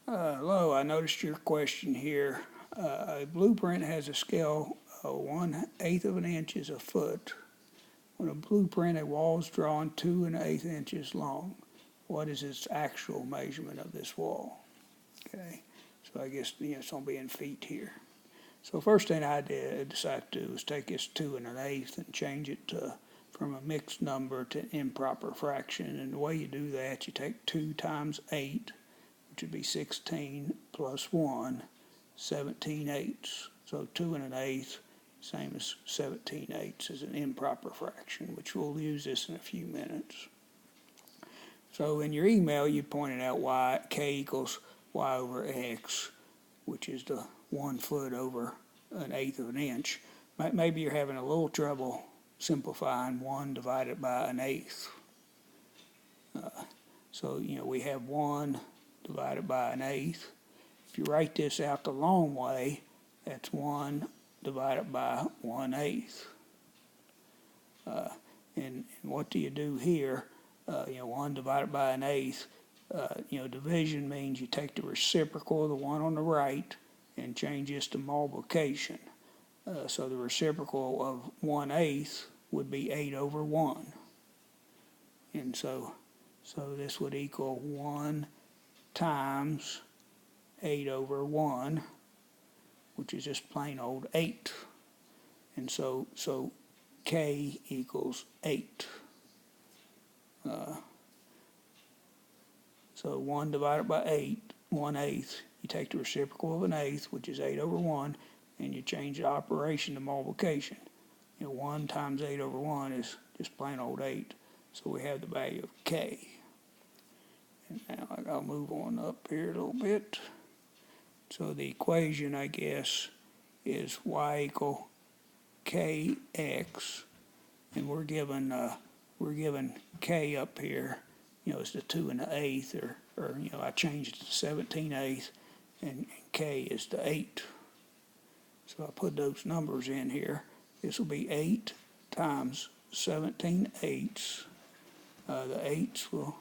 Hello, I noticed your question here. A blueprint has a scale of 1/8 of an inch is a foot. On a blueprint, a wall is drawn 2 1/8 inches long. What is its actual measurement of this wall? Okay, so I guess it's going to be in feet here. So first thing I decided to do was take this 2 1/8 and change it from a mixed number to improper fraction. And the way you do that, you take 2 times 8, which would be 16, plus 1, 17/8. So 2 1/8, same as 17/8, is an improper fraction, which we'll use this in a few minutes. So in your email, you pointed out k equals y over x, which is the 1 foot over 1/8 of an inch. Maybe you're having a little trouble simplifying 1 divided by 1/8. So we have 1 divided by 1/8. If you write this out the long way, that's 1 divided by 1/8. And what do you do here? 1 divided by 1/8. Division means you take the reciprocal of the one on the right and change this to multiplication. So the reciprocal of 1/8 would be 8 over 1. And so this would equal 1 times 8 over 1, which is just plain old 8. And so k equals 8. So 1 divided by 8, 1/8, you take the reciprocal of 1/8, which is 8 over 1, and you change the operation to multiplication. 1 times 8 over 1 is just plain old 8. So we have the value of k. And now I'll move on up here a little bit. So the equation, I guess, is y equal kx, and we're given k up here. It's the 2 1/8, or I changed it to 17/8, and k is the 8. So I put those numbers in here. This will be 8 times 17/8. The 8s will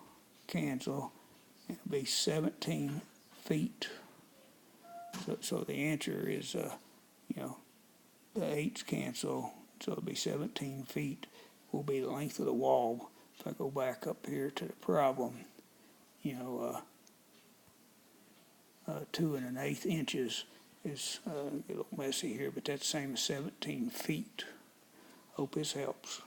cancel, and it'll be 17 feet. So the answer is, the 8s cancel, so it'll be 17 feet will be the length of the wall. If I go back up here to the problem, 2 1/8 inches is a little messy here, but that's the same as 17 feet. Hope this helps.